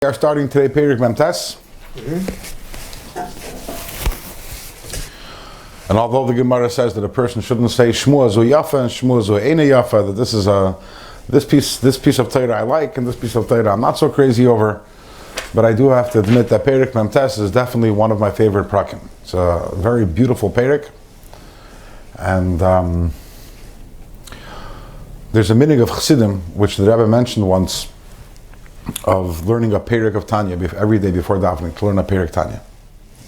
We are starting today Perek Memtes. And although the Gemara says that a person shouldn't say Shmua Zu Yafa and Shmua Zu Eina Yafa, that this is this piece of Torah I like and this piece of Torah I'm not so crazy over, but I do have to admit that Perek Memtes is definitely one of my favorite prakim. It's a very beautiful Perek, and there's a meaning of Chassidim which the Rebbe mentioned once, of learning a Perek of Tanya every day before davening, to learn a Perek Tanya.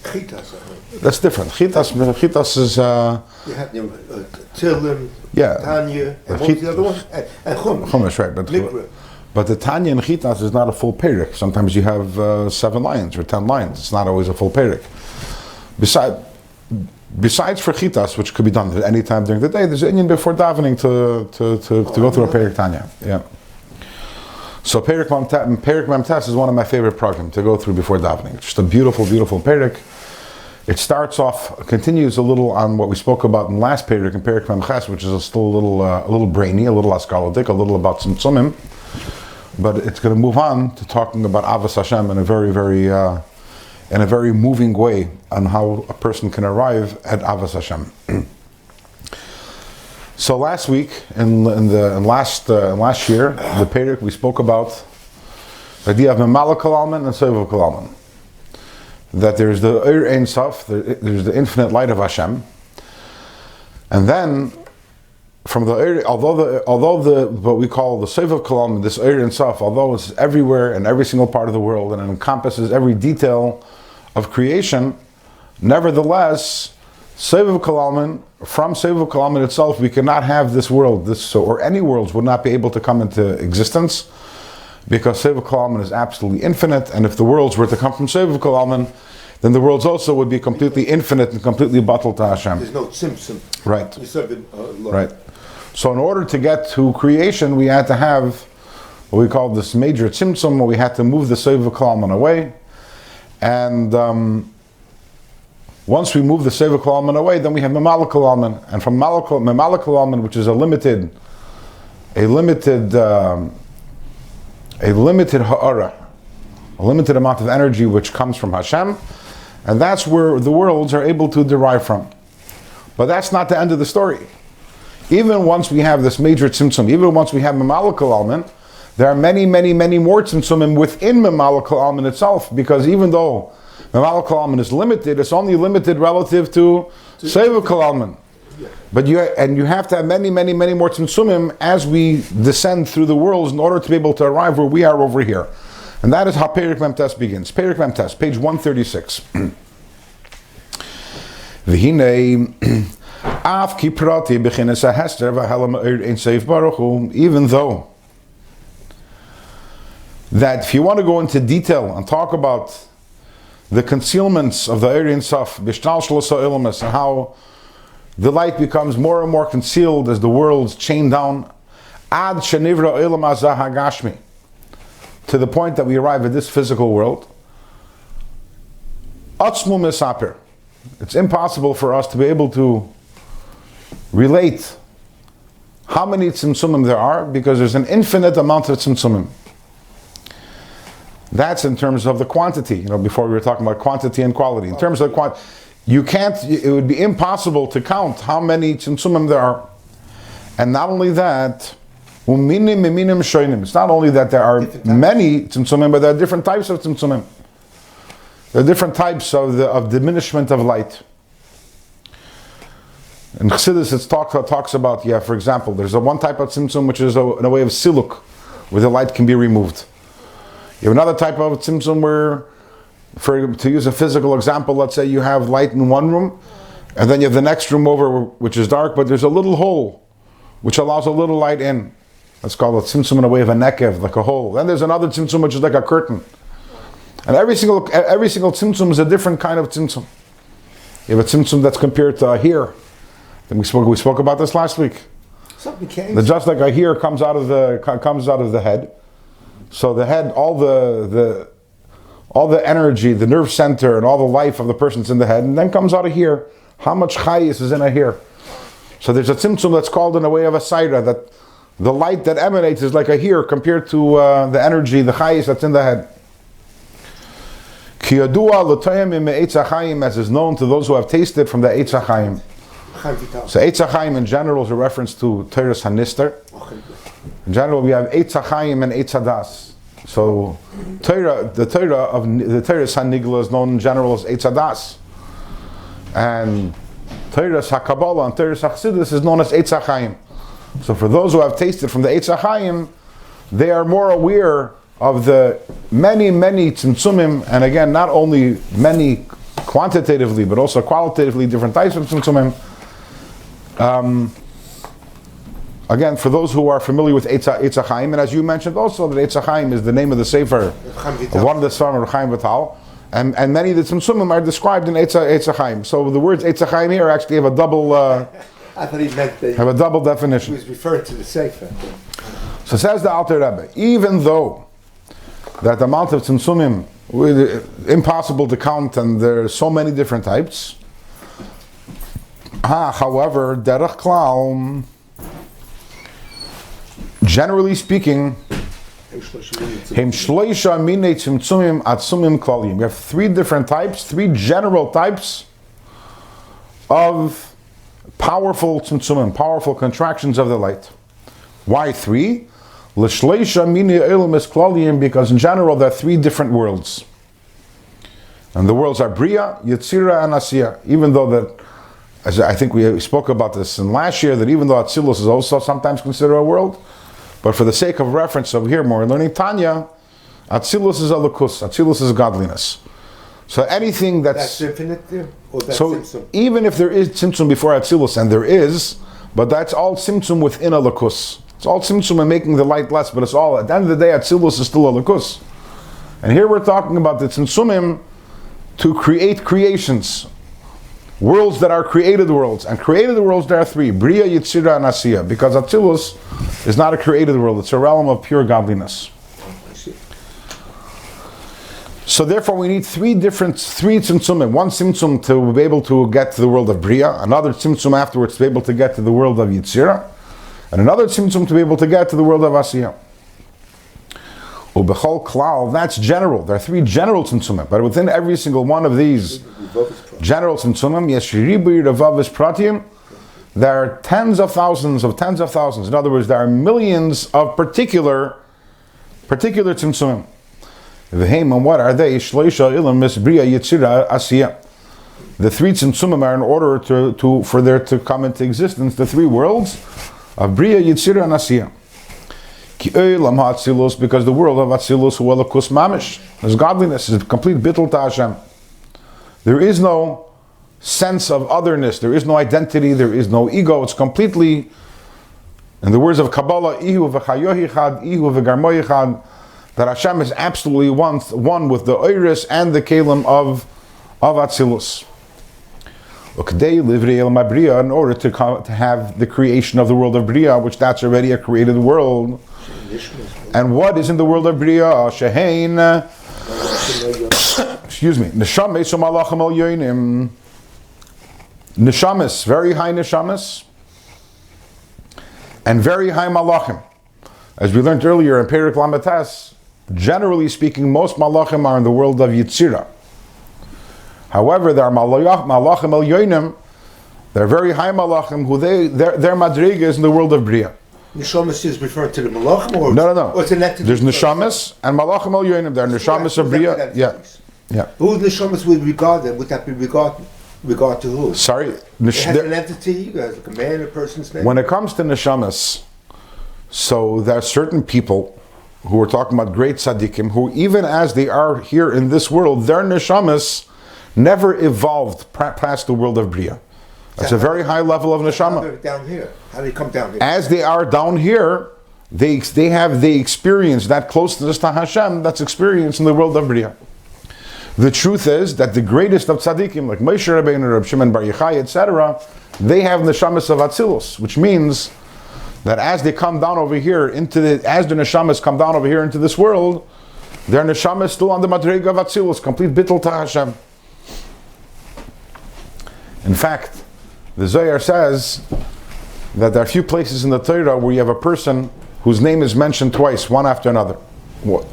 Chitas. That's different. Chitas is You have Tilim, Tanya, and what's the other one? And Chumash, right? But the Tanya and Chitas is not a full Perek. Sometimes you have 7 lines or 10 lines. It's not always a full Perek. Besides for Chitas, which could be done at any time during the day, there's an Inyan before davening to go through a Perek Tanya. Yeah. So Perek Memtes is one of my favorite programs to go through before davening. It's just a beautiful, beautiful Perek. It continues a little on what we spoke about in last Perek, in Perek Memches, which is still a little brainy, a little askaladik, a little about Tzimtzumim. But it's going to move on to talking about Avos Hashem in a very moving way on how a person can arrive at Avos Hashem. So last week, last year, the Perek, we spoke about the idea of Memaleh Kol Almin and Sovev Kol Almin. That there's the Eir Ein Sof, there's the infinite light of Hashem, and then from the Eir, although what we call the Sovev Kol Almin, this Eir Ein Sof, although it's everywhere in every single part of the world and it encompasses every detail of creation, nevertheless, Sovev Kol Almin, from Sovev Kol Almin itself, we cannot have this world, or any worlds would not be able to come into existence, because Sovev Kol Almin is absolutely infinite, and if the worlds were to come from Sovev Kol Almin, then the worlds also would be completely infinite and completely bottled to Hashem. There's no tzimtzum. Right. Right. So in order to get to creation, we had to have what we call this major tzimtzum, where we had to move the Sovev Kol Almin away, and once we move the Sovev Kol Almin away, then we have Memaleh Kol Almin, and from Memaleh Kol Almin, which is a limited ha'ara, a limited amount of energy which comes from Hashem, and that's where the worlds are able to derive from. But that's not the end of the story. Even once we have this major tzimtzum, even once we have Memaleh Kol Almin, there are many, many, many more tzimtzumim within Memaleh Kol Almin itself, because even though Memaleh Kol Almin is limited, it's only limited relative to Sovev Kol Almin. But you have to have many, many, many more tzimtzumim as we descend through the worlds in order to be able to arrive where we are over here. And that is how Perek Memtes begins. Perek Memtes, page 136. Even though that if you want to go into detail and talk about the concealments of the Eir Ein Sof, and how the light becomes more and more concealed as the worlds chain down, to the point that we arrive at this physical world. It's impossible for us to be able to relate how many tzimtzumim there are, because there's an infinite amount of tzimtzumim. That's in terms of the quantity. Before we were talking about quantity and quality. In terms of quantity, it would be impossible to count how many tzimtzumim there are. And not only that, it's not only that there are many tzimtzumim, but there are different types of tzimtzumim. There are different types of diminishment of light. In Chassidus it talks about, for example, there's one type of tzimtzum which is in a way of siluk, where the light can be removed. You have another type of tzimtzum where, to use a physical example, let's say you have light in one room, and then you have the next room over which is dark, but there's a little hole which allows a little light in. Let's call it tzimtzum in a way of a nekev, like a hole. Then there's another tzimtzum which is like a curtain. And every single tzimtzum is a different kind of tzimtzum. You have a tzimtzum that's compared to a here. Then we spoke about this last week. Just like a here comes out of the head. So the head, all the energy, the nerve center, and all the life of the person's in the head, and then comes out of here. How much chayis is in a here? So there's a tzimtzum that's called in a way of a saira, that the light that emanates is like a here compared to the energy, the chayis that's in the head. Ki yadua l'toyim me'etz hachayim, as is known to those who have tasted from the Eitz HaChaim. So Eitz HaChaim in general is a reference to Teiras HaNister. In general, we have Eitz HaChaim and Eitz HaDas. So the Torah of the Teiras HaNigla is known in general as Eitz HaDas. And Teiras HaKabbalah and Teiras HaChassidus is known as Eitz HaChaim. So for those who have tasted from the Eitz HaChaim, they are more aware of the many tzimtzumim, and again, not only many quantitatively, but also qualitatively different types of tzimtzumim. Again, for those who are familiar with Eitz HaChaim, and as you mentioned also, that Eitz HaChaim is the name of the Sefer of one of the Svarim of Chaim Vital, and many of the tzimtzumim are described in Eitz HaChaim. So the words Eitz HaChaim here actually have a double I thought he meant have a double definition. He was referring to the Sefer. So says the Alter Rebbe, even though that the amount of tzimtzumim impossible to count, and there are so many different types. However, derech klal, generally speaking, hem shloisha minei tzimtzumim atzumim klalim. We have three different types, three general types of powerful tzimtzumim, powerful contractions of the light. Why three? L'shleisha mini elam is klalim, because in general there are three different worlds, and the worlds are Bria, Yetzira, and Asiya. Even though that, as I think we spoke about this in last year, that even though Atzilus is also sometimes considered a world, but for the sake of reference over here, more learning Tanya, Atzilus is Elokus, Atzilus is godliness. So anything that's infinite there, or that's so Tzimtzum? Even if there is Tzimtzum before Atzilus, and there is, but that's all Tzimtzum within Elokus. It's all tzimtzum and making the light less, but it's all, at the end of the day, Atzilus is still a lakus. And here we're talking about the tzimtzumim to create creations, worlds that are created worlds. And created worlds, there are three, Bria, Yetzira, and Asiya, because Atzilus is not a created world, it's a realm of pure godliness. So therefore we need three tzimtzumim. One tzimtzum to be able to get to the world of Bria, another tzimtzum afterwards to be able to get to the world of Yetzira, and another tzimtzum to be able to get to the world of Asiya. Ubechol klal, that's general. There are three general tzimtzumim, but within every single one of these general tzimtzumim, yeshiribu revavis pratim, there are tens of thousands. In other words, there are millions of particular tzimtzumim. V'heim, and what are they? Shloisha ilam misbriya yitzira asiya. The three tzimtzumim are in order for there to come into existence the three worlds of Bria, Yitzira, and Asiya. Ki olam ha'atzilus, because the world of Atzilus hu elokus mamish, is godliness, is complete bittul to Hashem. There is no sense of otherness, there is no identity, there is no ego. It's completely, in the words of Kabbalah, ihu v'chayohi chad, ihu v'garmohi chad, that Hashem is absolutely one with the Oiris and the Kalim of Atzilus. In order to have the creation of the world of Bria, which that's already a created world. And what is in the world of Bria? Shehein, Neshames u'malachim elyonim. Neshames, very high neshames, and very high malachim. As we learned earlier in Perek Lametes, generally speaking, most malachim are in the world of Yetzira. However, there are malachim elyonim, they're very high malachim, who their madriga is in the world of Bria. Neshamas is referring to the malachim, or no. Or it's an entity? There's neshamas and malachim elyonim. They're neshamas of Bria. Yeah. Who neshamas would regard them? Would that be regard to who? Sorry, it has an entity, like a man, a person's name. When it comes to neshamas, so there are certain people who are talking about great tzaddikim, who even as they are here in this world, their neshamas never evolved past the world of Bria. That's a very high level of neshama. Down here, how do they come down here? As they are down here, they experience that closeness to Hashem that's experienced in the world of Bria. The truth is that the greatest of tzaddikim, like Moshe Rabbeinu, Reb Shimon Bar Yochai, etc., they have neshamas of Atzilus, which means that as they come down over here as the neshamas come down over here into this world, their neshama is still on the madrega of Atzilus, complete bittul to Hashem. In fact, the Zohar says that there are a few places in the Torah where you have a person whose name is mentioned twice, one after another. What?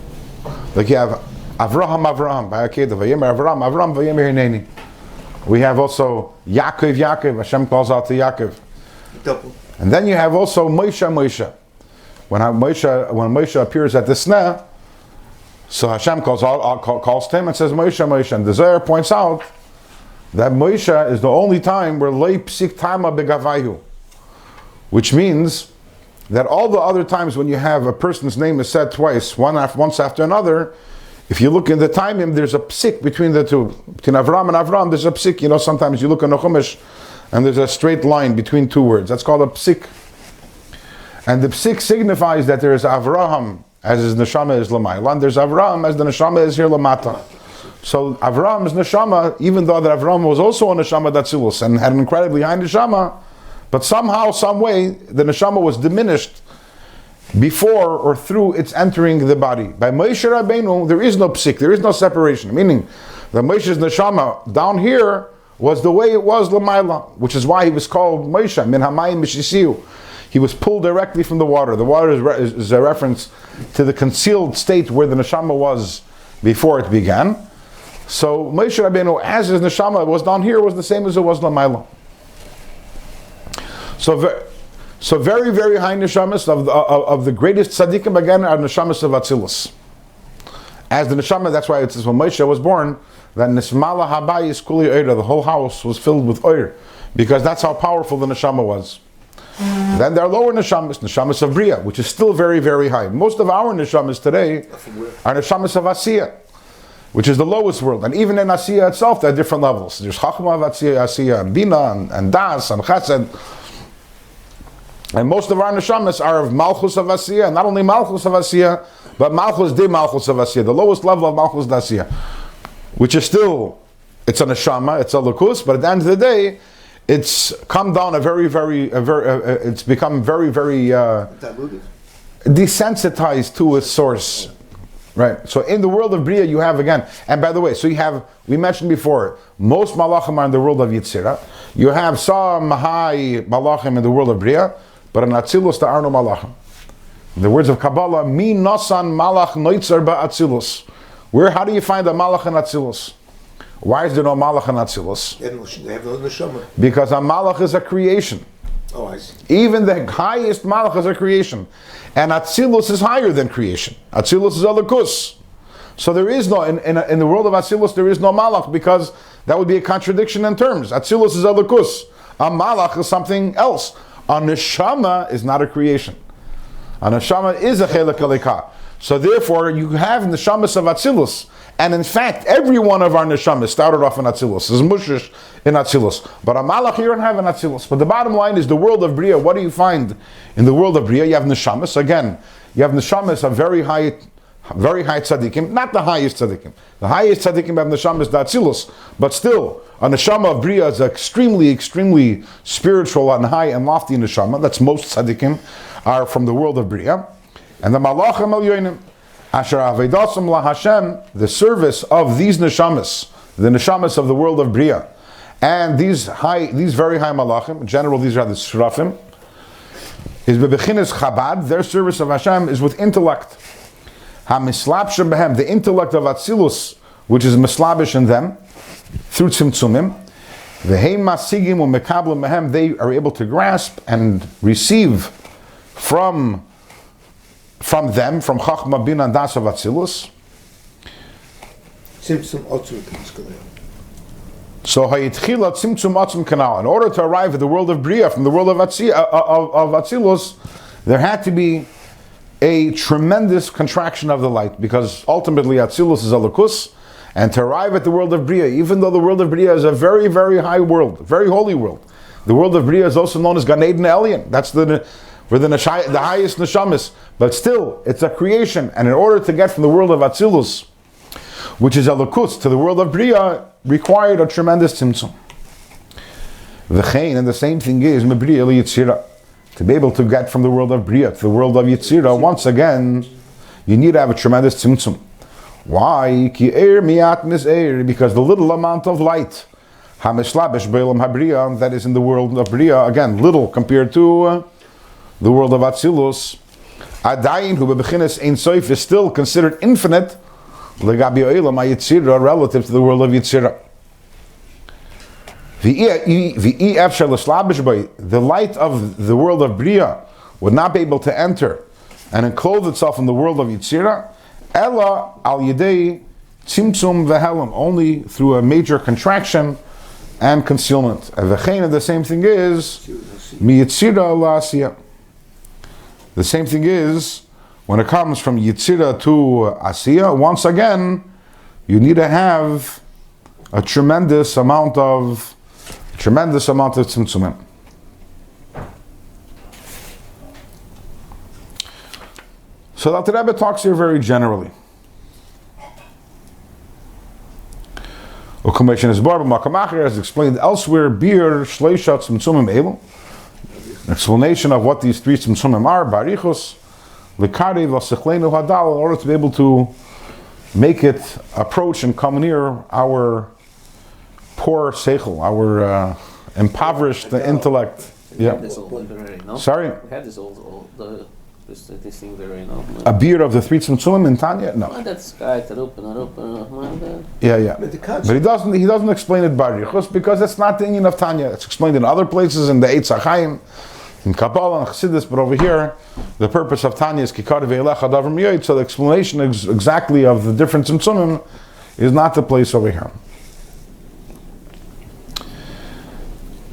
Like you have Avraham, Vayemer Avram, Vayemer Hineni. We have also Yaakov, Hashem calls out to Yaakov. Double. And then you have also Moshe. When Moshe appears at the sneh, so Hashem calls to him and says Moshe. And the Zohar points out that Moshe is the only time where Lei Psik Tama Begavayu, which means that all the other times when you have a person's name is said twice, once after another, if you look in the timing, there's a psik between the two. Between Avram and Avram, there's a psik. You know, sometimes you look in the Chumash and there's a straight line between two words. That's called a psik. And the psik signifies that there is Avraham as his neshama is Lamayla, and there's Avram as the neshama is here Lamata. So Avram's neshama, even though that Avram was also a neshama Datzilus and had an incredibly high neshama, but somehow, some way, the neshama was diminished before or through its entering the body. By Moshe Rabbeinu, there is no psik, there is no separation. Meaning, the Moshe's neshama down here was the way it was Lamayla, which is why he was called Moshe, Min Hamayim Mishisiu. He was pulled directly from the water. The water is a reference to the concealed state where the neshama was before it began. So Moshe Rabbeinu, as his neshama was down here, was the same as it was Lamayla. So very, very high neshamas of the greatest tzaddikim again are neshamas of Atzilus. As the neshama, that's why it says when Moshe was born, that Nismala Habayis Kuli Oira, the whole house was filled with oir, because that's how powerful the neshama was. Then there are lower neshamas of Bria, which is still very, very high. Most of our neshamas today are neshamas of Asiya, which is the lowest world. And even in Asiya itself, there are different levels. There's Chachma of Asiya, and Bina, and Das, and Chesed. And most of our neshamas are of Malchus of Asiya, and not only Malchus of Asiya, but Malchus de Malchus of Asiya, the lowest level of Malchus de Asiya, which is still, it's a neshama, it's a lukus, but at the end of the day, it's come down it's become very, very desensitized to its source. Right. So in the world of Bria, you have again, and by the way, so you have, we mentioned before, most malachim are in the world of Yitzira. You have some high malachim in the world of Bria, but in Atzilus there are no malachim. In the words of Kabbalah, mi nosan malach noitzer ba'atzilus. How do you find a malach in Atzilus? Why is there no malach in Atzilus? They have no neshama. Because a malach is a creation. Oh, I see. Even the highest malach is a creation. And Atzilus is higher than creation. Atzilus is a lukus. So there is no, in the world of Atzilus, there is no malach, because that would be a contradiction in terms. Atzilus is a lukus. A malach is something else. A neshama is not a creation. A neshama is a chelek alika. So therefore, you have neshamas of Atzilus. And in fact, every one of our neshamas started off in Atzilus. Is mushish in Atzilus. But a malach, you don't have an Atzilus. But the bottom line is the world of Bria. What do you find in the world of Bria? You have neshamas. Again, you have neshamas of very high tzaddikim. Not the highest tzaddikim. The highest tzaddikim have neshamas the Atzilus. But still, a neshama of Bria is extremely, extremely spiritual and high and lofty neshama. That's most tzaddikim are from the world of Bria. And the malachim elyonim. Asher Avedasum La Hashem, the service of these neshamas, the neshamas of the world of Bria, and these very high malachim, in general these are the shrafim, is bebechinas Chabad. Their service of Hashem is with intellect. HaMislabshem behem, the intellect of Atzilus, which is mislabish in them, through tzimtzumim. V'heim masigim u'mekablim behem, they are able to grasp and receive from them, from Chachma, Bina, and Das of Atzilus. So Hayitchila Tzimtzum Atzum Kanal. In order to arrive at the world of Bria, from the world of Atzilus, there had to be a tremendous contraction of the light, because ultimately Atzilus is a lukus, and to arrive at the world of Bria, even though the world of Bria is a very, very high world, very holy world, the world of Bria is also known as Gan Eden Elyon. That's the highest neshamas, but still, it's a creation. And in order to get from the world of Atzilus, which is a lukus, to the world of Bria, required a tremendous tzimtzum. V'chein, and the same thing is Bria Yitzira. To be able to get from the world of Bria to the world of Yitzira, once again, you need to have a tremendous tzimtzum. Why? Ki eir miat mis eir, because the little amount of light, hamislabish beilam habriya, that is in the world of Bria, again, little compared to the world of Atzilus, Adayin hu bebechinas ein soif, is still considered infinite, Legabi Olam HaYitzira, relative to the world of Yitzira. The light of the world of Bria would not be able to enter and enclose itself in the world of Yitzira, Ella al Yidei Tzimtzum Vehelim, only through a major contraction and concealment. And the same thing is Mi Yitzira LaAsiya. The same thing is when it comes from Yitzira to Asiya, once again, you need to have a tremendous amount of tzimtzumim. So the Rebbe talks here very generally. As explained elsewhere, bir shleisha tzimtzumim elu. An explanation of what these three tzimtzumim are, barichus, likari v'sechlenu hadal, in order to be able to make it approach and come near our poor seichel, our impoverished intellect. Yeah. This old library, no? Sorry? We had this this thing there, A beer of the three tzimtzumim in Tanya? No. Oh, that's guy that open. Yeah. But he doesn't explain it barichus because it's not the inyan of Tanya. It's explained in other places in the Eitz HaChaim, in Kabbalah and Chassidus, but over here, the purpose of Tanya is kikar ve'elecha davar miyoyt, so the explanation exactly of the different tzimtzumim is not the place over here.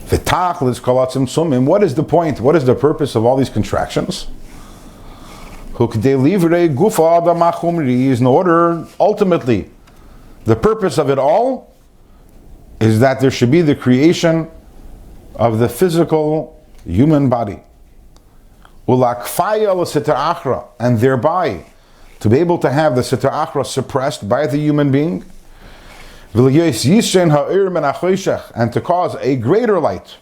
What is the point? What is the purpose of all these contractions? Is in order, ultimately, the purpose of it all is that there should be the creation of the physical human body. And thereby, to be able to have the Sitra Achra suppressed by the human being, and to cause a greater light,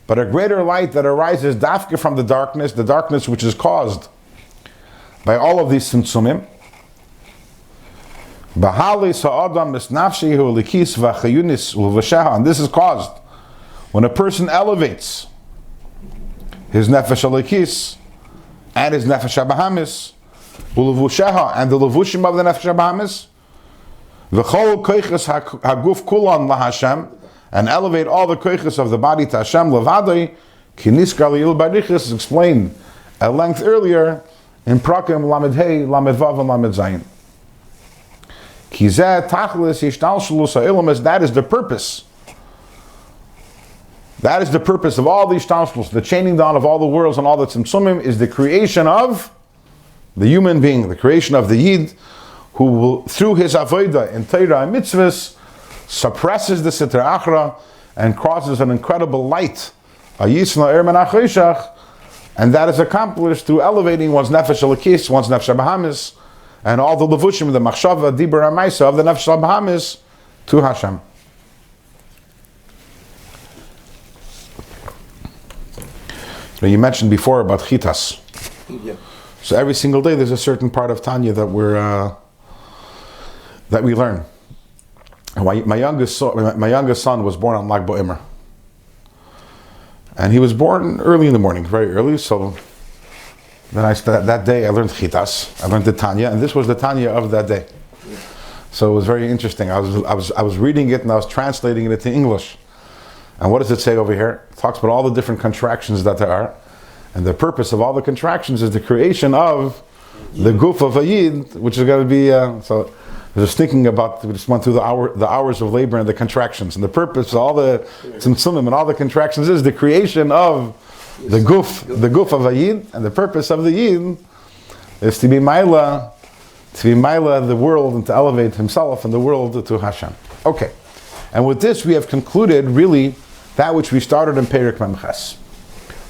but a greater light that arises dafka from the darkness which is caused by all of these tzimtzumim. And this is caused when a person elevates his nefesh alikis and his nefesh abahamis, and the levushim of the nefesh abahamis, v'chol koiches haguf kulan laHashem, and elevate all the koiches of the body to Hashem levadei, ki niskar li'il barichis, explained at length earlier in Prakim Lamed Hey, Lamed Vav, and Lamed Zayin. Ki zeh tachlis yishtalshalus ha'ilmas, that is the purpose. That is the purpose of all these shtalshalus, the chaining down of all the worlds and all the tzimtzumim, is the creation of the human being, the creation of the Yid, who will, through his avodah in Torah and mitzvahs, suppresses the Sitra Achra and causes an incredible light, a Yisna Ermen Achoshach, and that is accomplished through elevating one's nefesh alakis, one's nefesh abahamis, and all the levushim, the machshava, dibur, and maisa of the nefesh abahamis to Hashem. Now you mentioned before about chitas. Yeah. So every single day there's a certain part of Tanya that we learn. My youngest son was born on Lag BaOmer. And he was born early in the morning, very early, so then that day I learned chitas, I learned the Tanya, and this was the Tanya of that day. Yeah. So it was very interesting. I was reading it and I was translating it into English. And what does it say over here? It talks about all the different contractions that there are. And the purpose of all the contractions is the creation of the guf of a Yid, which is going to be, so I was thinking about, we just went through the hours of labor and the contractions. And the purpose of all the tzimtzumim and all the contractions is the creation of the guf of a Yid. And the purpose of the Yid is to be Maila the world and to elevate himself and the world to Hashem. Okay. And with this we have concluded really that which we started in Perek Memches.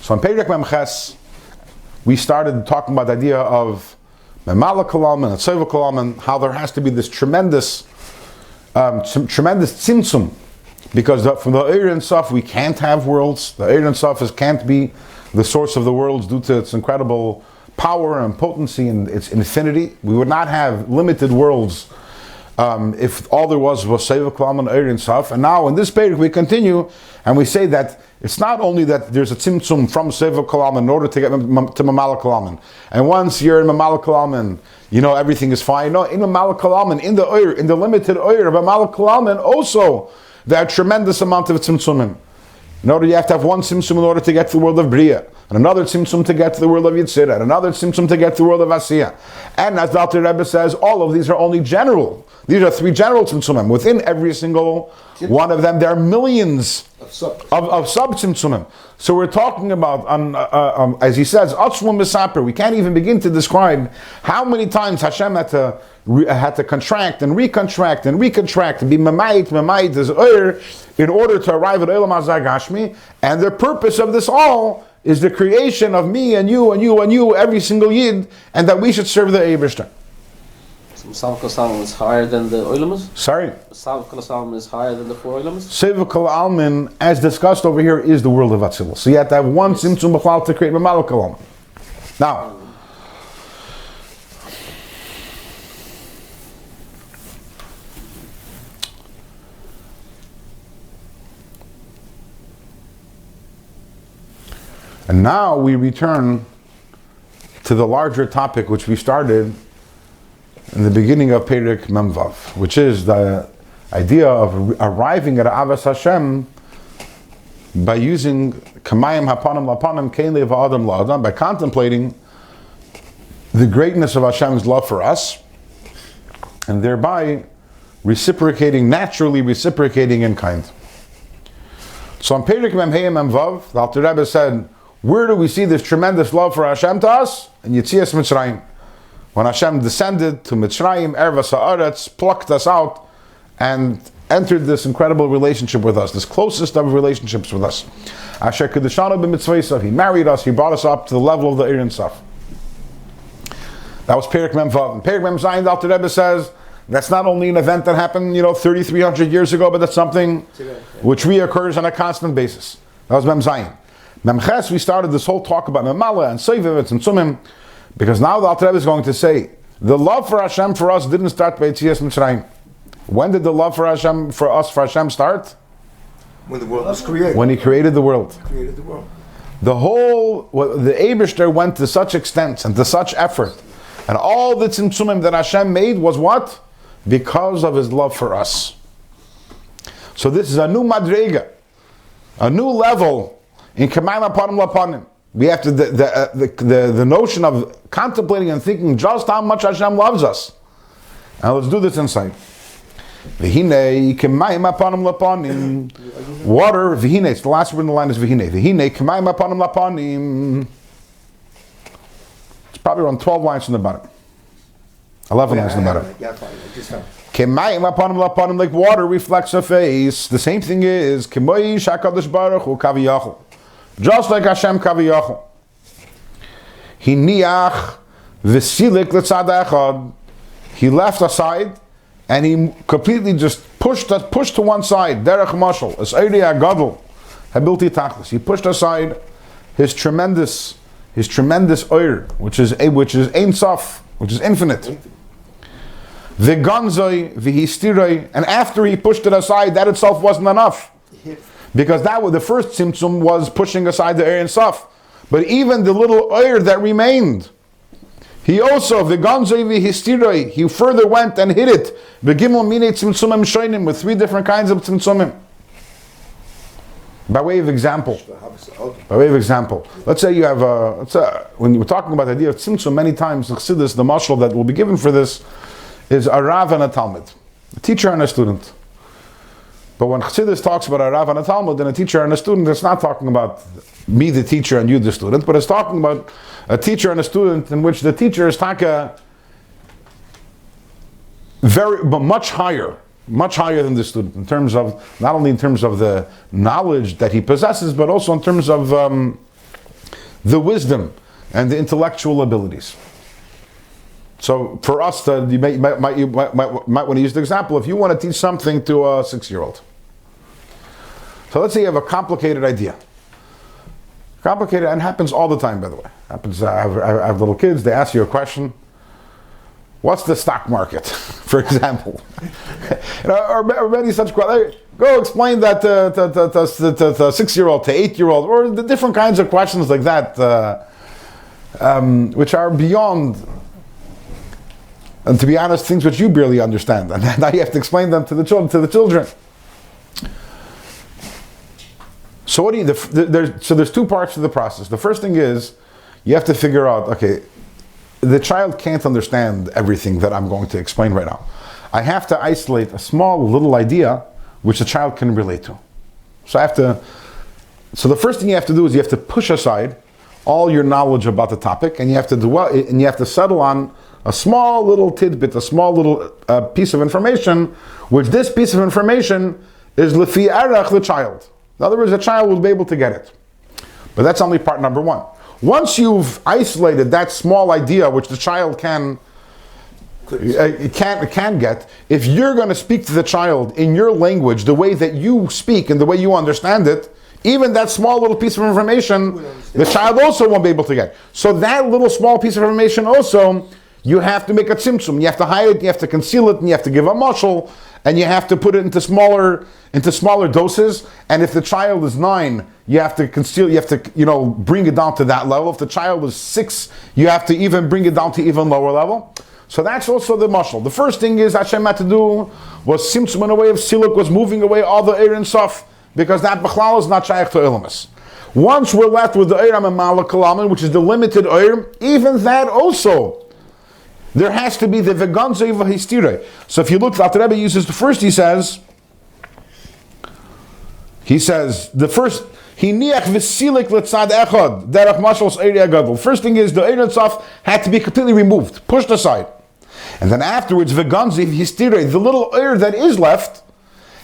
So in Perek Memches, we started talking about the idea of Memala Kalam and Tzeva Kalam, and how there has to be this tremendous tzimtzum, because from the Eir and Sof we can't have worlds. The Eir and Sof can't be the source of the worlds due to its incredible power and potency and its infinity. We would not have limited worlds if all there was Seva Kalam and Eir and Saf. And now in this page we continue and we say that it's not only that there's a tzimtzum from Seva Kalam in order to get to Mamala Kalaman. And once you're in Mamala Kalaman, everything is fine. No, in Mamala Kalaman, in the Eir, in the limited Eir of Mamala Kalaman, also there are tremendous amount of tzimtzumim. In order, you have to have one tzimtzum in order to get to the world of Bria, and another tzimtzum to get to the world of Yitzira, and another tzimtzum to get to the world of Asiya. And as the Alter Rebbe says, all of these are only general. These are 3 general tzimtzumim. Within every single one of them, there are millions of sub-tzimtzumim. So we're talking about, as he says, Atzmum Misaper. We can't even begin to describe how many times Hashem had to contract and recontract and recontract and be mamayit as Ur in order to arrive at Eilam Hazar Gashmi. And the purpose of this all is the creation of me and you and you and you, every single Yid, and that we should serve the Eibishter. Sav Kol Salman is higher than the Oilamos? Sorry? Sav Kol Salman is higher than the 4 Oilamos? Seva Kol Almin, as discussed over here, is the world of Atzilus. So you have to have one Tzimtzum B'chlal to create Mamala Kol Almin. Now, and now we return to the larger topic which we started in the beginning of Perek Memvav, which is the idea of arriving at Avas Hashem by using Kamayim Hapanim Lapanim Kein Lev Ha'adam La'adam, by contemplating the greatness of Hashem's love for us, and thereby naturally reciprocating in kind. So in Perek Memhei Memvav, the Alter Rebbe said, where do we see this tremendous love for Hashem to us? In Yetzias Mitzrayim. When Hashem descended to Mitzrayim, Ervas Ha'aretz, plucked us out, and entered this incredible relationship with us, this closest of relationships with us. Asher Kedeshanu b'mitzvaysav, He married us, He brought us up to the level of the Eir and Saf. That was Perek Mem Vav. And Perek Mem Zayin, the Alter Rebbe says, that's not only an event that happened, 3,300 years ago, but that's something which reoccurs on a constant basis. That was Mem Zayin. Mem Ches, we started this whole talk about Memala and Seivev and Tzumim, because now the Alter Rebbe is going to say, the love for Hashem for us didn't start by Yetzias Mitzrayim. When did the love for Hashem, for Hashem start? When the world was created. When He created the world. The Eibishter went to such extent and to such effort, and all the tzimtzumim that Hashem made was what? Because of His love for us. So this is a new madrega, a new level in Kamayim Hapanim Lapanim. We have to the notion of contemplating and thinking just how much Hashem loves us. Now let's do this insight. V'hinei k'mayim hapanim lapanim. Water, v'hinei, it's the last word in the line is v'hinei. V'hinei k'mayim hapanim lapanim. It's probably around 12 lines from the bottom. 11 lines from the bottom. K'mayim hapanim lapanim, like water reflects a face. The same thing is, k'moi shakadosh baruch hu kaviyachol. Just like Hashem Kaviyachol. He niach v'silik l'tzad echad. He left aside and he completely just pushed to one side. Derech mashal, es eiri agadol, habilti tachlis. He pushed aside his tremendous oir, which is ein sof, which is infinite. V'ganzoi v'histiroi, and after he pushed it aside, that itself wasn't enough. Because that was the first tzimtzum was pushing aside the Eir and Saf. But even the little Eir that remained, he also, v'ganzoi v'histiroi, he further went and hid it. V'gimel minei tzimtzumim shoinim, with 3 different kinds of tzimtzumim. By way of example. Let's say you have when you're talking about the idea of tzimtzum, many times the chassidus, the mashal that will be given for this, is a Rav and a Talmud. A teacher and a student. But when Chassidus talks about a Rav and a Talmud and a teacher and a student, it's not talking about me the teacher and you the student, but it's talking about a teacher and a student in which the teacher is much higher than the student, in terms of, not only in terms of the knowledge that he possesses, but also in terms of the wisdom and the intellectual abilities. So for us, you might want to use the example, if you want to teach something to a 6-year-old. So let's say you have a complicated idea. And happens all the time, by the way. I have little kids, they ask you a question. what's the stock market, for example? or many such questions. Go explain that to 6-year-old, to 8-year-old, or the different kinds of questions like that, which are beyond, and to be honest, things which you barely understand, and now you have to explain them to the children. So what do you? There's two parts to the process. The first thing is you have to figure out. Okay, the child can't understand everything that I'm going to explain right now. I have to isolate a small little idea which the child can relate to. So the first thing you have to do is you have to push aside all your knowledge about the topic, and you have to settle on a small little tidbit, a small little piece of information, which this piece of information is lefi erach the child. In other words, the child will be able to get it. But that's only part number one. Once you've isolated that small idea which the child can get, if you're going to speak to the child in your language, the way that you speak and the way you understand it, even that small little piece of information, the child also won't be able to get. So that little small piece of information also, you have to make a tzimtzum. You have to hide it, you have to conceal it, and you have to give a mashal, and you have to put it into smaller doses. And if the child is 9, you have to conceal, you have to bring it down to that level. If the child is 6, you have to even bring it down to even lower level. So that's also the mashal. The first thing is Hashem had to do was tzimtzum in a way of siluk, was moving away all the eir and sof, because that b'chlal is not shaykh to ilmus. Once we're left with the eir and malak kalamin, which is the limited eir, even that also, there has to be the veganza of histire. So if you look, the Rebbe uses the first, he says the first, hiniach v'silik l'tzad echad derech mashals eiri agadol. First thing is the eir and sof had to be completely removed, pushed aside. And then afterwards, veganza histire, the little eir that is left,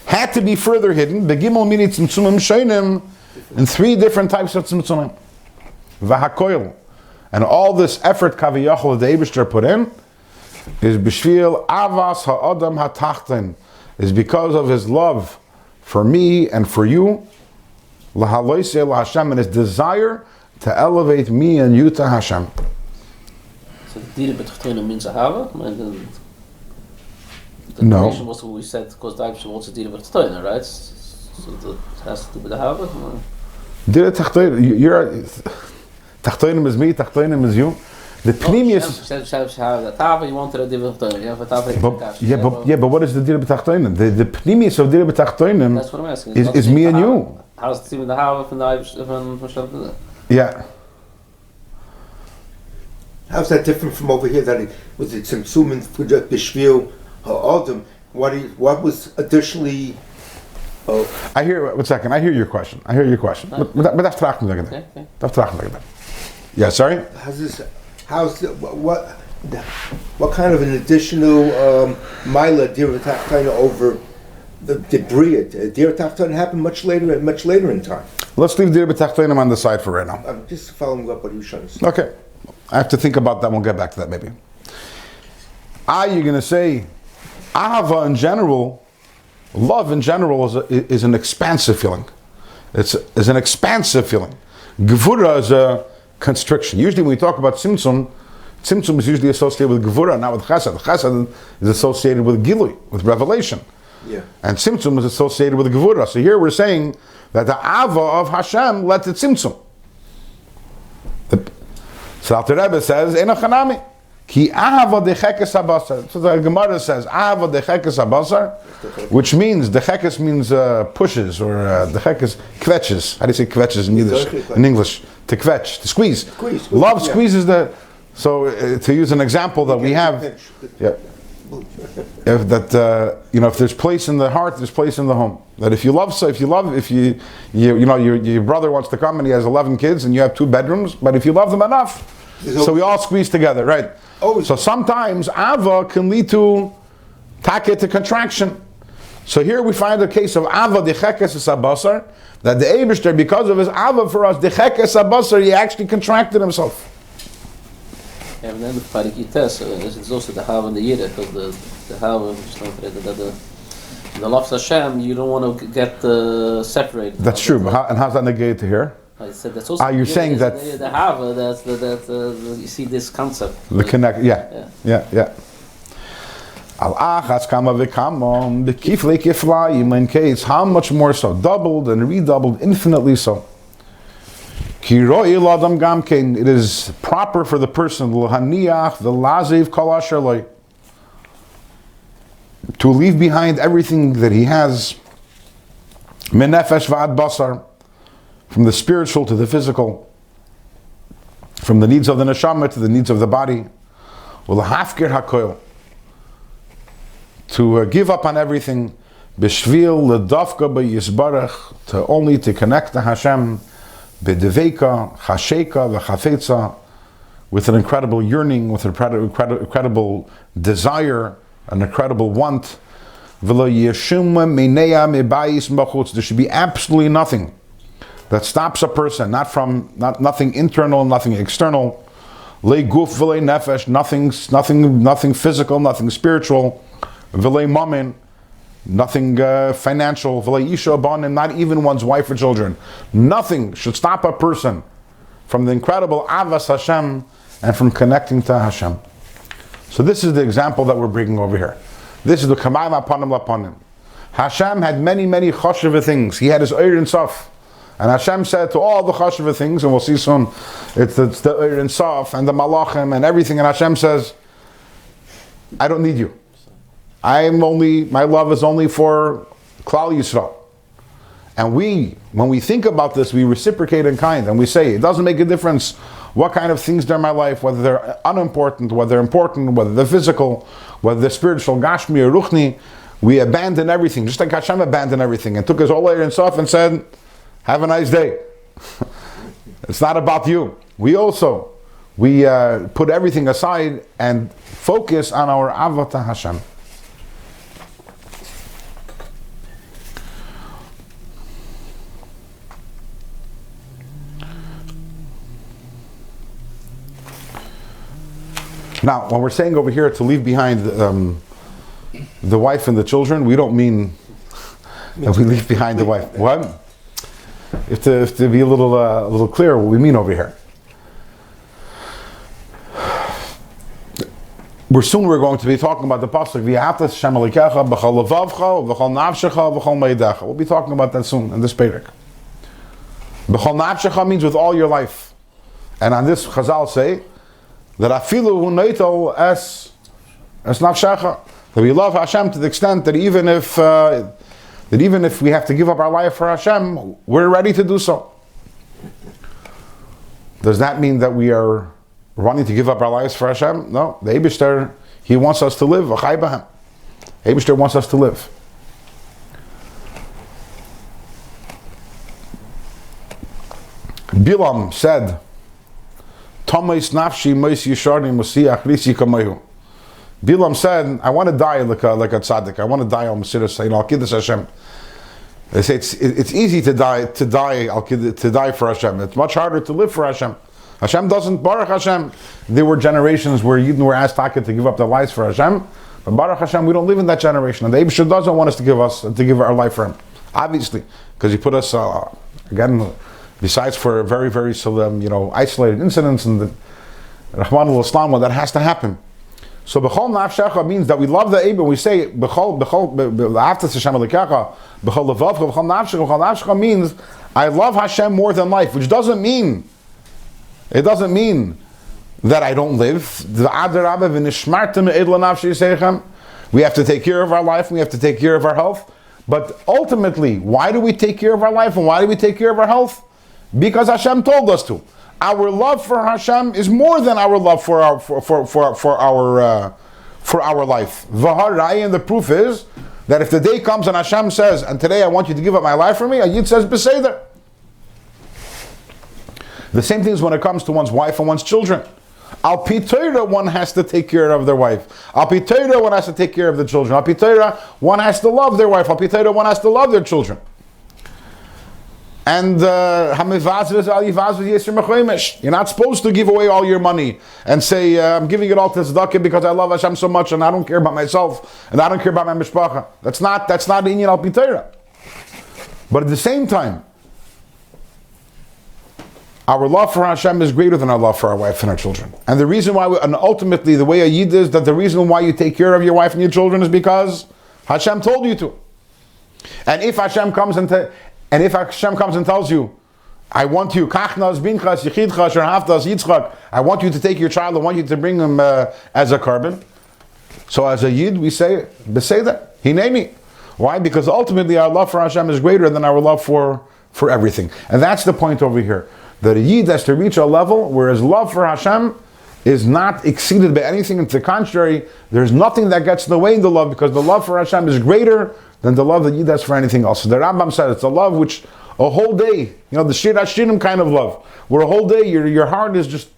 had to be further hidden. Begimel mini tzimtzumim sheinim, in 3 different types of tzimtzumim. V'hakoil. And all this effort kaviyachol the Eibishter put in is b'shvil avas ha'adam ha'tachten, is because of his love for me and for you, lahaloiseh l'Hashem, and his desire to elevate me and you to Hashem. So the dira b'tachtonim means ahava? The No. question was what we said, because the Eibishter wants a dira b'tachtonim, right? So that has to do with ahava? Dira tachtonim, tachtonim is me, tachtonim is you. The pnimius. You wanted a dira b'tachtonim. But what is the dira b'tachtonim? The pnimius of dira b'tachtonim. That's what I'm asking. Is me and you. How's the team with the ahava from the Eibishter from Hashem? Yeah. How's that different from over here? That it was the tzimtzum and b'shvil ha'adam. What was additionally? I hear. 1 second. I hear your question. But that's trachten again. Okay. That's trachten again. Yeah. Sorry. What kind of an additional mila dira tachtana over the bria? Dira tachtana happened much later in time. Let's leave dira b'tachtonim on the side for right now. I'm just following up what you were trying to say. Okay. I have to think about that. We'll get back to that maybe. You're going to say, ahava in general, love in general is an expansive feeling. It's an expansive feeling. Gevura is a constriction. Usually when we talk about tzimtzum is usually associated with gevura, not with chesed. Chesed is associated with gilui, with revelation. Yeah. And tzimtzum is associated with gevura. So here we're saying that the ava of Hashem led to tzimtzum. So the Rebbe says, "Eno chanami, ki ahava dechekes habasar." So the Gemara says, "Ahava dechekes habasar," which means dechekes means pushes, or dechekes kvetches. How do you say kvetches in Yiddish? In English, to kvetch, to squeeze. Love squeezes the. So to use an example that we have, if there's place in the heart, there's place in the home. That if your brother wants to come and he has 11 kids and you have 2 bedrooms, but if you love them enough, so we all squeeze together, right? So sometimes ava can lead to take to contraction. So here we find a case of ava dechekes sabasar, that the Eibishter, because of his ava for us, dechekes sabasar, he actually contracted himself. And then the parikites is also the Hav and the Yira, because the Hav, the love of Hashem, you don't want to get separated. That's true, and how's that negated to here? I said that's also. You're saying that the Hav, you see this concept. The connect, yeah. Al achas kama v'kama, b'kiflei kiflayim, in case, how much more so? Doubled and redoubled, infinitely so. Ki ro'i l'adam gamkein, it is proper for the person, l'haniach v'laziv kol asher lo, to leave behind everything that he has, min nefesh v'ad basar, from the spiritual to the physical, from the needs of the neshama to the needs of the body, l'hafkir hakoil, to give up on everything, b'shvil l'dafka b'yisbarach, to only to connect to Hashem, b'deveka, chasheka, v'chafetza, with an incredible yearning, with an incredible desire, an incredible want. There should be absolutely nothing that stops a person, nothing internal, nothing external. Nothing physical, nothing spiritual. Nothing financial. Not even one's wife or children. Nothing should stop a person from the incredible avas Hashem and from connecting to Hashem. So this is the example that we're bringing over here. This is the kamayim apanim lapanim. Hashem had many choshev things. He had his Eir and Sof. And Hashem said to all the choshev things, and we'll see soon, it's the Eir and Sof and the malachim and everything, and Hashem says, I don't need you. my love is only for Klal Yisrael. And when we think about this, we reciprocate in kind, and we say, it doesn't make a difference what kind of things are in my life, whether they're unimportant, whether they're important, whether they're physical, whether they're spiritual, Gashmi or Ruchni, we abandon everything, just like Hashem abandoned everything and took his whole Eir and Sof and said, have a nice day. It's not about you. We put everything aside and focus on our Avata Hashem. Now, when we're saying over here to leave behind the wife and the children, we don't mean that we leave behind the wife. What? If to be a little clearer, what we mean over here. We're going to be talking about the pasuk V'ahavta Hashem Elokecha b'chol levavcha v'chol nafshecha v'chol meidecha. We'll be talking about that soon in this perek. B'chol nafshecha means with all your life, and on this Chazal say that afilu hu neitel es nafshecha, that we love Hashem to the extent that even if we have to give up our life for Hashem, we're ready to do so. Does that mean that we are wanting to give up our lives for Hashem? No. The Eibishter, He wants us to live. Achai b'hem. Eibishter wants us to live. Bilam said, Tomais nafshi mois yisharni musi achrisi kamayu. Bilam said, I want to die like a tzaddik. I want to die al Mesiras saying al kiddush Hashem. They say it's easy to die for Hashem. It's much harder to live for Hashem. Hashem doesn't, Baruch Hashem. There were generations where Yidden were asked to give up their lives for Hashem, but Baruch Hashem, we don't live in that generation. And the Eibishter doesn't want us to give our life for Him, obviously, because He put us again. Besides for very isolated incidents and the Rahman al-Islam, that has to happen. So b'chol nafshecha means that we love the Eibishter. We say b'chol Hashem Elokecha b'chol levavcha b'chol nafshecha. B'chol nafshecha means I love Hashem more than life, which doesn't mean that I don't live. We have to take care of our life. We have to take care of our health. But ultimately, why do we take care of our life and why do we take care of our health? Because Hashem told us to. Our love for Hashem is more than our love for our life. V'harai, and the proof is that if the day comes and Hashem says, and today I want you to give up my life for me, a Yid says, Beseder. The same thing is when it comes to one's wife and one's children. Al pi Torah, one has to take care of their wife. Al pi Torah, one has to take care of the children. Al pi Torah, one has to love their wife. Al pi Torah, one has to love their children. And you're not supposed to give away all your money and say, I'm giving it all to tzedakah because I love Hashem so much and I don't care about myself and I don't care about my mishpacha. That's not inyan al pi Torah. But at the same time, our love for Hashem is greater than our love for our wife and our children. And the reason why, and ultimately the way a Yid is, that the reason why you take care of your wife and your children is because Hashem told you to. And if Hashem comes and tells you, I want you, kachnas binchas yichidcha sherhavtas Yitzchak, I want you to take your child, I want you to bring him as a carbon. So as a Yid, we say that. Hineni. Why? Because ultimately our love for Hashem is greater than our love for everything. And that's the point over here. That a Yid has to reach a level where his love for Hashem is not exceeded by anything. And to the contrary, there's nothing that gets in the way in the love, because the love for Hashem is greater than the love that Yid has for anything else. So the Rambam said it's a love which a whole day, the Shir Hashirim kind of love, where a whole day your heart is just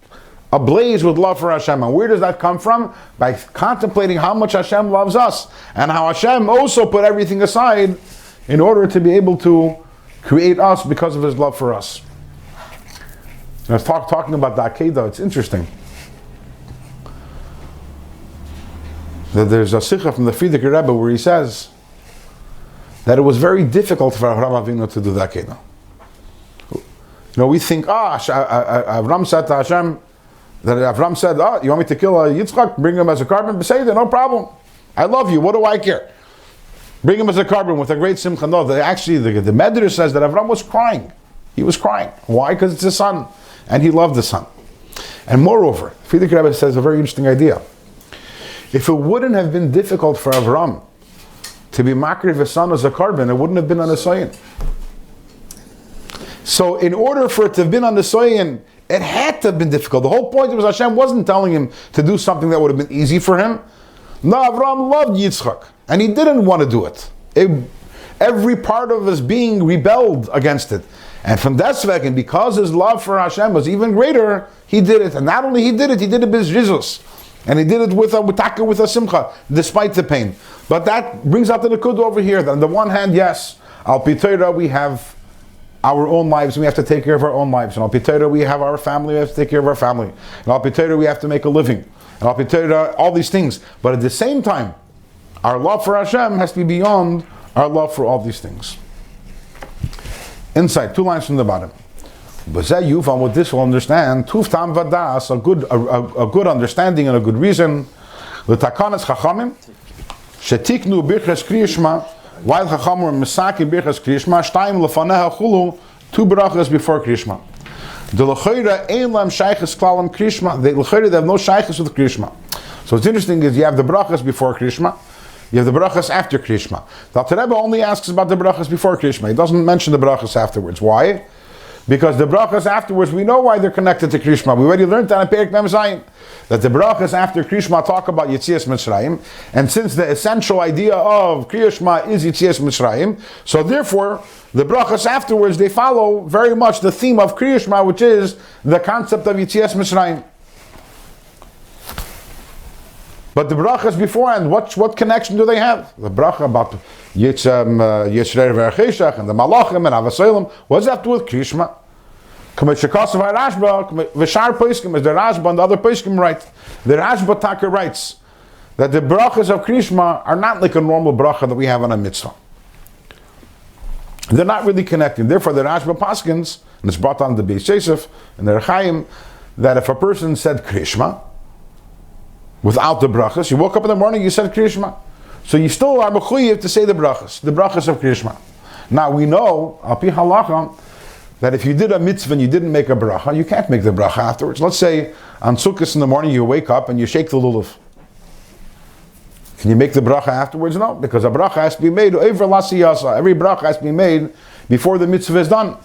ablaze with love for Hashem. And where does that come from? By contemplating how much Hashem loves us, and how Hashem also put everything aside in order to be able to create us because of His love for us. I was talking about the Akedah. It's interesting that there's a Sikha from the Frierdiker Rebbe where he says that it was very difficult for Avraham Avinu to do the Akedah. We think, Avram said to Hashem, that Avram said, you want me to kill Yitzchak? Bring him as a carbon? Say that, no problem. I love you. What do I care? Bring him as a carbon with a great simcha. No, the Medrash says that Avram was crying. He was crying. Why? Because it's his son. And he loved the son. And moreover, Frierdiker Rebbe says a very interesting idea. If it wouldn't have been difficult for Avram to be makriv of his son as a carbon, it wouldn't have been on the soyin. So in order for it to have been on the soyin, it had to have been difficult. The whole point was Hashem wasn't telling him to do something that would have been easy for him. No, Avram loved Yitzchak, and he didn't want to do it. Every part of his being rebelled against it. And from Desvek, because his love for Hashem was even greater, he did it. And not only he did it b'zrizus. And he did it with a simcha, despite the pain. But that brings out the Nakud over here, that on the one hand, yes, Al Pi Torah, we have our own lives, and we have to take care of our own lives. And Al Pi Torah, we have our family, we have to take care of our family. And Al Pi Torah, we have to make a living. And Al Pi Torah, all these things. But at the same time, our love for Hashem has to be beyond our love for all these things. Inside, 2 lines from the bottom. With this will understand, Tuftam Vadas, a good understanding and a good reason. L'takanas Chachamim, Shetiknu Birchas Kriyishma, while Chacham were Misaki Birchas Kriyishma, Shtayim Lefaneha Chulu, 2 brachas before Kriyishma. The L'choira Ein Lam Shaychus Klalam Kriyishma, the L'choira they have no Shaychus with Kriyishma. So what's interesting is you have the brachas before Kriyishma, you have the brachas after Kriyishma. The Alter Rebbe only asks about the brachas before Kriyishma. He doesn't mention the brachas afterwards. Why? Because the brachas afterwards, we know why they're connected to Kriyishma. We already learned that in Perek Mem Zayin, that the brachas after Kriyishma talk about Yetzias Mitzrayim, and since the essential idea of Kriyishma is Yetzias Mitzrayim, so therefore the brachas afterwards, they follow very much the theme of Kriyishma, which is the concept of Yetzias Mitzrayim. But the brachas beforehand, what connection do they have? The bracha about Yitzrer V'Archeshach and the Malachim and Avasolim, what does that have to do with Kriyishma? Kameshakasav HaRashba, V'Shar Poskim, as the Rashba and the other Poskim write. The Rashba Taka writes that the brachas of Kriyishma are not like a normal bracha that we have on a mitzvah. They're not really connected. Therefore, the Rashba Paskins, and it's brought on the Beis Yosef and the Rechaim, that if a person said Kriyishma without the brachas, you woke up in the morning, you said Kriyishma, so you still are mechuyev to say the brachas of Kriyishma. Now we know, al pi halacha, that if you did a mitzvah and you didn't make a bracha, you can't make the bracha afterwards. Let's say on Sukkot in the morning you wake up and you shake the lulav. Can you make the bracha afterwards? No, because a bracha has to be made over lasiyasa. Every bracha has to be made before the mitzvah is done.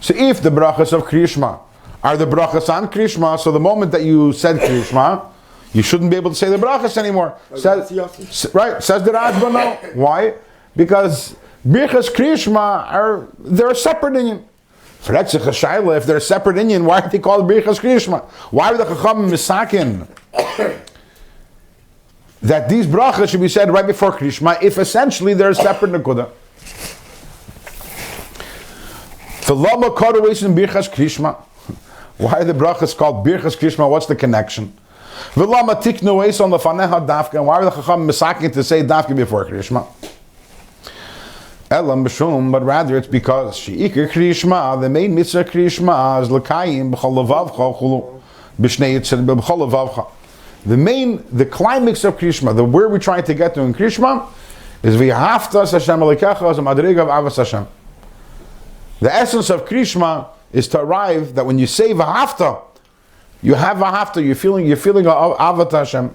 So if the brachas of Kriyishma are the brachas on Kriyishma, so the moment that you said Kriyishma, you shouldn't be able to say the brachas anymore. Says the Rashba, no. Why? Because brachas Kriyishma they're a separate inyan. If they're a separate inyan, why are they called brachas Kriyishma? Why are the Chacham misakin that these brachas should be said right before Kriyishma if essentially they're a separate nekuda? The lama kodawes in brachas Kriyishma. Why are the brachas called brachas Kriyishma? What's the connection? V'lama tiknu eis on the faneha dafka. Why are the Chacham misakin to say dafka before Kriyishma? Elam b'shum, but rather it's because she'ikar kriyishma, the main mitzvah kriyishma is l'kayim b'chol levavcha chulu b'shnei yitzir b'chol levavcha. The climax of kriyishma, the where we're trying to get to in kriyishma, is v'yahaftas Hashem alikecha as a madriga of avas Hashem. The essence of kriyishma is to arrive that when you say v'hafta, you have v'hafta, you're feeling avat Hashem,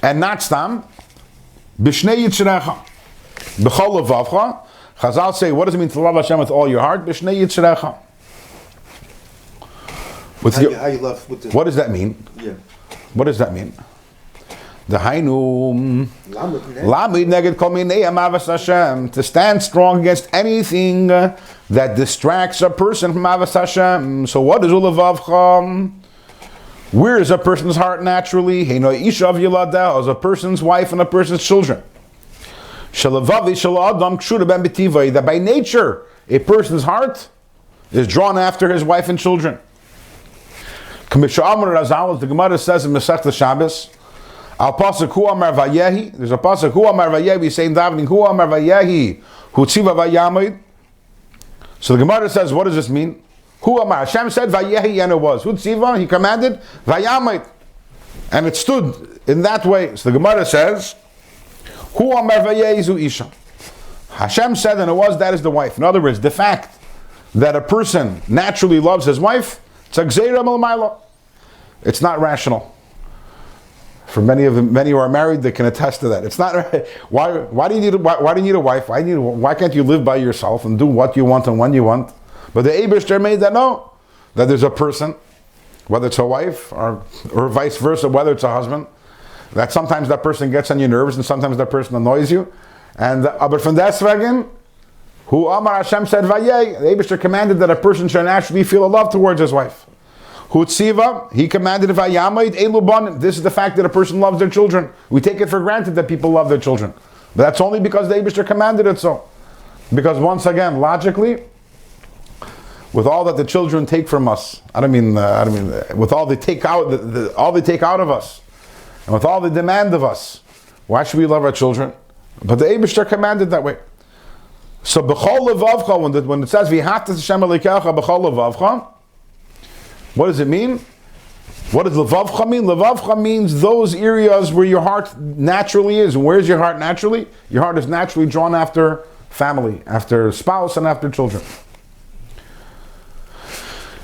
and not stam. B'shnei yitzrecha, b'chol levavcha. Chazal say, what does it mean to love Hashem with all your heart? B'shnei yitzrecha. How you love with the, what does that mean? Yeah. What does that mean? The hainu lamid neged kol minei avas Hashem, to stand strong against anything that distracts a person from avas Hashem. So what is ulavavcha? Where is a person's heart naturally? Heino ishav yiladeh, as a person's wife and a person's children. Shalavavi shaladam kshuda ben betivai, that by nature a person's heart is drawn after his wife and children. K'misha Amar Razal, as the Gemara says in Masechta Shabbos, al pasuk hu amar vayehi. There's a pasuk hu amar vayehi. We say in davening hu amar vayehi hu tziva vayamid. So the Gemara says, what does this mean? Hu amar, Hashem said vayehi, and it was. Hu tziva, he commanded vayamid, and it stood in that way. So the Gemara says, hu amar vayehi zu isha. Hashem said, and it was, that is the wife. In other words, the fact that a person naturally loves his wife, it's not rational. For many who are married, they can attest to that. It's not. Why do you need a wife? Why can't you live by yourself and do what you want and when you want? But the Eibishter made that know that there's a person, whether it's a wife or vice versa, whether it's a husband, that sometimes that person gets on your nerves and sometimes that person annoys you. And but from deswegen, who Amar Hashem said vayeh, the Eibishter commanded that a person should naturally feel a love towards his wife. Hu tziva, he commanded vayamid elu banim. This is the fact that a person loves their children. We take it for granted that people love their children, but that's only because the Eibishter commanded it so. Because once again, logically, with all that the children take from us, with all they take out, all they take out of us, and with all they demand of us, why should we love our children? But the Eibishter commanded that way. So b'chol levavcha, when it says v'yahaftas Hashem alikecha b'chol levavcha, what does it mean? What does levavcha mean? Levavcha means those areas where your heart naturally is. And where's your heart naturally? Your heart is naturally drawn after family, after spouse, and after children.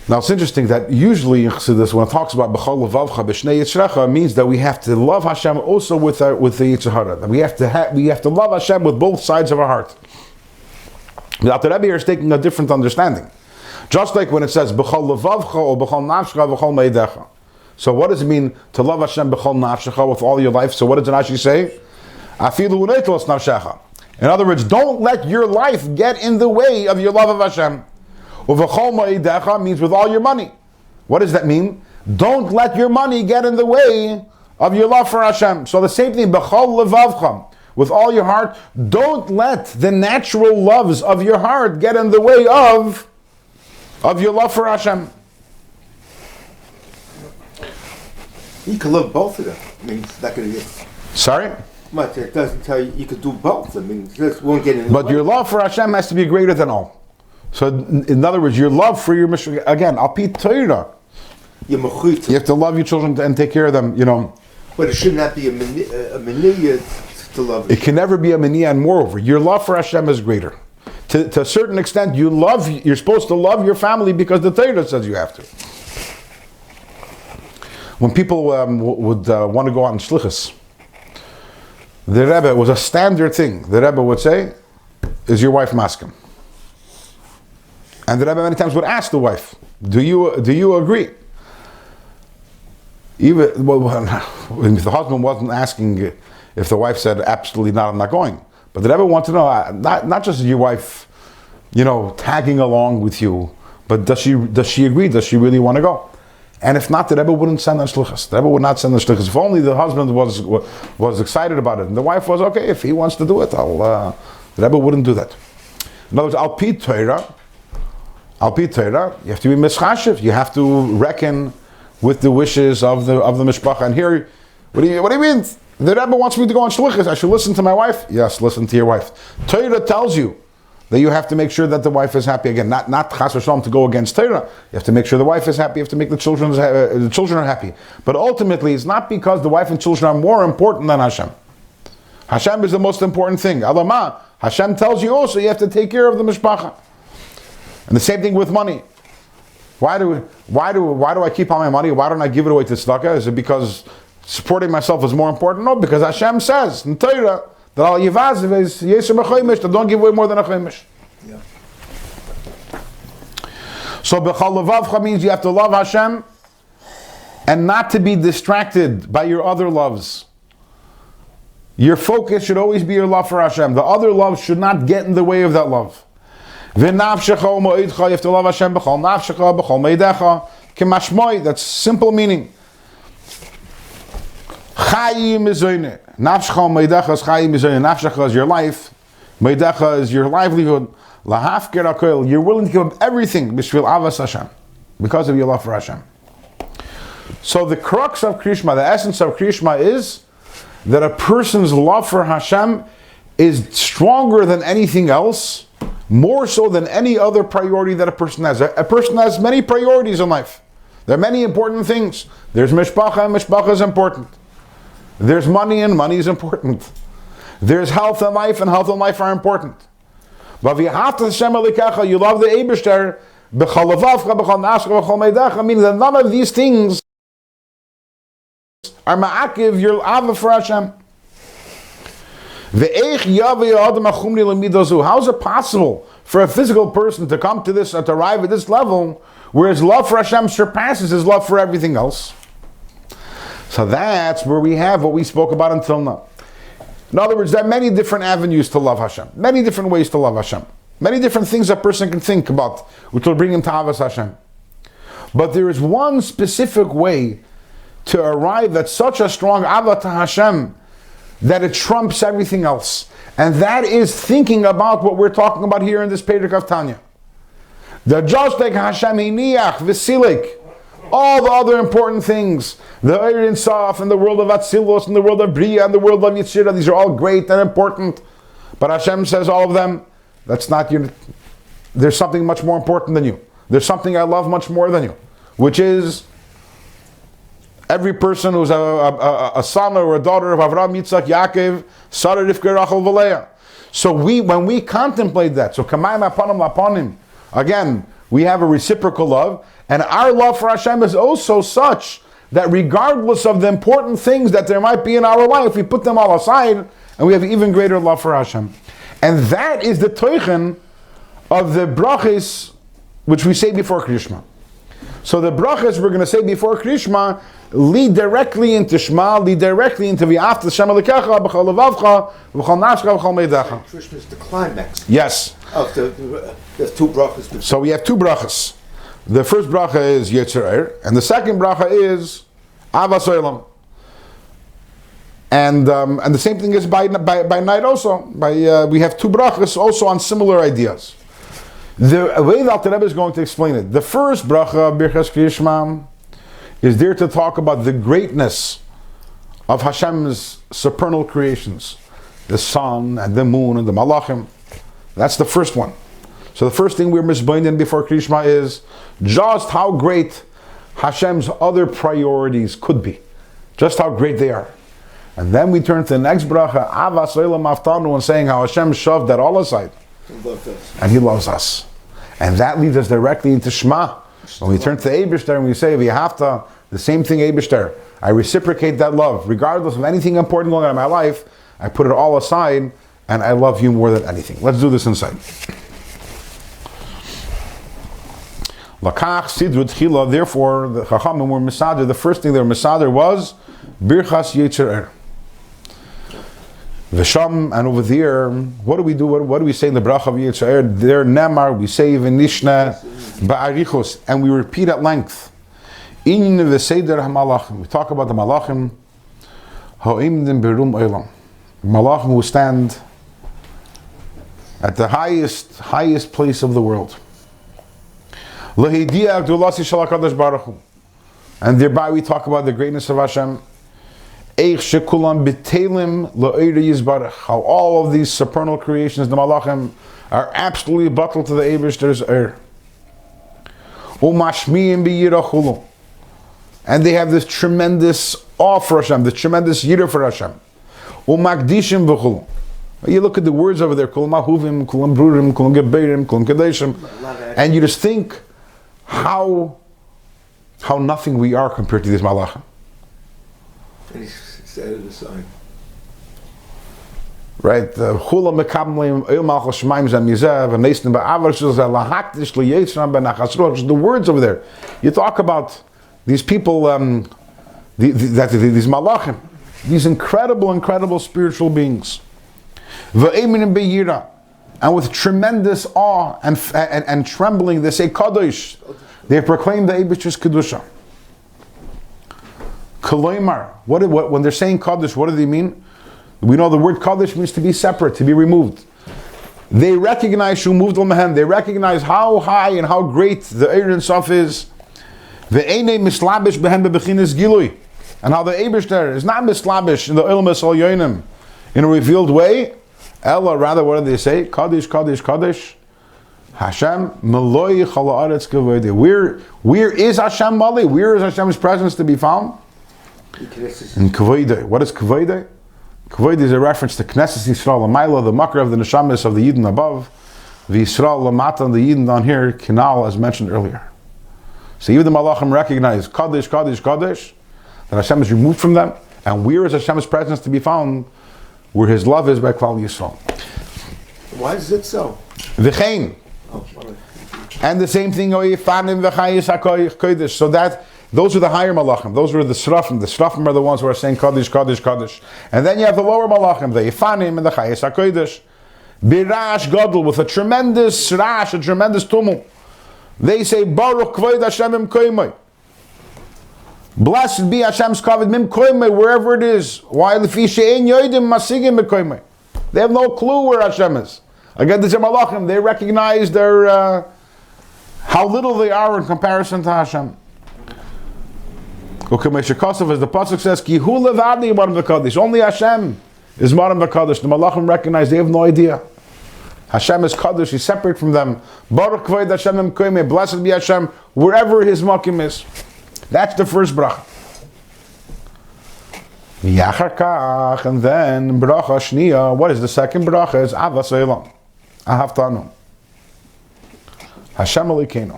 Now it's interesting that usually in Chassidus, when it talks about b'chol levavcha b'shnei yitzrecha, it means that we have to love Hashem also with the Yetzer Hara. That we have to love Hashem with both sides of our heart. But the Rebbe here is taking a different understanding. Just like when it says b'chol levavcha or b'chol nafshecha b'chol meidecha. So what does it mean to love Hashem b'chol nafshecha with all your life? So what does it actually say? Afilu uneitlos nafshecha. In other words, don't let your life get in the way of your love of Hashem. Uv'chol meidecha means with all your money. What does that mean? Don't let your money get in the way of your love for Hashem. So the same thing, b'chol levavcha, with all your heart. Don't let the natural loves of your heart get in the way of your love for Hashem. You can love both of them. I mean, it's not going to get... Sorry? But it doesn't tell you could do both. I mean, this won't get in the way. Your love for Hashem has to be greater than all. So, in other words, your love for your mission, again, al pi Torah, you have to love your children and take care of them, But it should not be a maniyah to love. It can never be a maniyah, and moreover, your love for Hashem is greater. To a certain extent, you're supposed to love your family because the Torah says you have to. When people would want to go out in shlichus, the Rebbe, it was a standard thing. The Rebbe would say, "Is your wife maskim?" And the Rebbe many times would ask the wife, "Do you agree?" Even if the husband wasn't asking, if the wife said, "Absolutely not, I'm not going." But the Rebbe wanted to know, not just your wife, tagging along with you, but does she agree? Does she really want to go? And if not, the Rebbe wouldn't send her shlichus. The Rebbe would not send her shlichus. If only the husband was excited about it, and the wife was okay. If he wants to do it, the Rebbe wouldn't do that. In other words, al pi Torah, you have to be mischashiv. You have to reckon with the wishes of the mishpacha. And here, what do you mean? The Rebbe wants me to go on shlichus. I should listen to my wife. Yes, listen to your wife. Torah tells you that you have to make sure that the wife is happy. Again, not chas v'shalom to go against Torah. You have to make sure the wife is happy. You have to make the children are happy. But ultimately, it's not because the wife and children are more important than Hashem. Hashem is the most important thing. Alama, Hashem tells you also you have to take care of the mishpacha. And the same thing with money. Why do I keep all my money? Why don't I give it away to tzedakah? Is it because supporting myself is more important? No, because Hashem says in Torah that al yivaziv is yeser b'choimish, that don't give away more than a choimish. Yeah. So b'chal levavcha means you have to love Hashem and not to be distracted by your other loves. Your focus should always be your love for Hashem. The other love should not get in the way of that love. V'nafshecha u'mo'idcha, you have to love Hashem b'chal nafshecha, b'chal me'idecha, k'mashmoi, that's simple meaning. Chayim is zoyne. Nafshecha u'mo'idecha is chayim is zoyne. Nafshecha is your life. Me'idecha is your livelihood. Lahafker hakol, you're willing to give up everything b'shvil avas Hashem, because of your love for Hashem. So the crux of Krishma, the essence of Krishma is that a person's love for Hashem is stronger than anything else, more so than any other priority that a person has. A person has many priorities in life. There are many important things. There's mishpacha, and mishpacha is important. There's money, and money is important. There's health and life are important. But you love the Eibishter, meaning that none of these things are ma'akiv your ava for Hashem. How is it possible for a physical person to come to this, or to arrive at this level, where his love for Hashem surpasses his love for everything else? So that's where we have what we spoke about until now. In other words, there are many different avenues to love Hashem, many different ways to love Hashem, many different things a person can think about which will bring him to Avas Hashem. But there is one specific way to arrive at such a strong Ava to Hashem that it trumps everything else. And that is thinking about what we're talking about here in this Perek of Tanya. The just like Hashem Hiniach, Vesilik, all the other important things, the Eir Insaf, and the world of Atzilos, and the world of Bria, and the world of Yitzhira, these are all great and important. But Hashem says all of them, that's not you. There's something much more important than you. There's something I love much more than you, which is every person who's a son or a daughter of Avraham, Yitzchak, Yaakov, Sarah, Rivka, Rachel, Valeah. So when we contemplate that, so Kamayim Apanim Lapanim, again, we have a reciprocal love, and our love for Hashem is also such that regardless of the important things that there might be in our life, we put them all aside, and we have even greater love for Hashem. And that is the toichen of the brachis which we say before Krishma. So the brachas we're going to say before Krishma lead directly into Shema, lead directly into V'afta Shem Elokecha b'chol levavcha b'chol nafshcha b'chol meidecha. Krishma is the climax. Yes. Of the two brachas. So we have two brachas. The first bracha is Yetzer Eir, and the second bracha is Avas Olam. And the same thing is by night also. We have two brachas also on similar ideas. The way that the Rebbe is going to explain it, the first bracha, Birchas Krishma, is there to talk about the greatness of Hashem's supernal creations, the sun and the moon and the malachim. That's the first one. So the first thing we're misbinding before Krishma is just how great Hashem's other priorities could be, just how great they are. And then we turn to the next bracha, Avas Olam Aftanu, and saying how Hashem shoved that all aside. And He loves us. And that leads us directly into Shema. When we turn to the Eibishter and we say, V'yafta, the same thing Eibishter. I reciprocate that love. Regardless of anything important going on in my life, I put it all aside, and I love you more than anything. Let's do this inside. Lakach Sidru Tchila, therefore, the Chachamim were Mesader. The first thing they were Mesader was Birchas Yetzer Eir. V'sham, and over there, what do we do? What do we say in the bracha of Yetzer Eir? There, Nemar, we say V'nishna Ba'arichos, and we repeat at length. In v'seder ha'malachim, we talk about the malachim, ha'imdim berum olam, malachim who stand at the highest place of the world. L'hidiyah agdulasi shel HaKadosh Baruch Hu, and thereby we talk about the greatness of Hashem. How all of these supernal creations, the Malachim, are absolutely bottled to the Eibishter's and they have this tremendous awe for Hashem, this tremendous yirah for Hashem. You look at the words over there, and you just think how nothing we are compared to these Malachim. And he set it aside. Right? The words over there. You talk about these people, these Malachim, these incredible spiritual beings. And with tremendous awe and trembling, they say Kadosh. They proclaim the Eibishter's Kedusha. Koloimar. When they're saying Kadosh, what do they mean? We know the word Kadosh means to be separate, to be removed. They recognize Shumuvd L'Mehen. They recognize how high and how great the Eir and Sof is. Ve'enei mislabish behen bebechinas gilui. And how the Eibishter is not mislabish in the Ilmas Al Yoinim in a revealed way. Ella, rather, what do they say? Kadosh, Kadosh, Kadosh. Hashem, Meloi Chala Aretz Kavodei. Where is Hashem Mali? Where is Hashem's presence to be found? In Kavodei. What is Kavodei? Kavod is a reference to Knesset Yisrael L'mayla, the makar of the neshamas of the Yidden above, the Yisrael L'mata, the Yidden down here, Kinal, as mentioned earlier. So even the Malachim recognize Kadosh, Kadosh, Kadosh, that Hashem is removed from them, and where is Hashem's presence to be found? Where His love is by Klal Yisrael. Why is it so? V'chein. And the same thing, so that those are the higher malachim. Those are the srafim. The srafim are the ones who are saying Kaddish, Kaddish, Kaddish. And then you have the lower malachim, the Ifanim and the Chayes HaKodesh. Birash Gadol, with a tremendous rash, a tremendous tumult. They say, Baruch Kvoid Hashem Im Koimai. Blessed be Hashem's kavod Mim Koimai, wherever it is. Why the fish ein yoidim masigim Koimai? They have no clue where Hashem is. Again, the malachim, they recognize their how little they are in comparison to Hashem. Okay, as the pasuk says, Ki hu levadi maram v'kadosh. Only Hashem is maram v'kadosh. The malachim recognize they have no idea. Hashem is kadosh. He's separate from them. Baruch kvoid Hashem im koimei. Blessed be Hashem wherever His makim is. That's the first bracha. V'yachar kach, and then bracha shniya. What is the second bracha? It's avas olam. Ahavtanu. Hashem Elokeinu.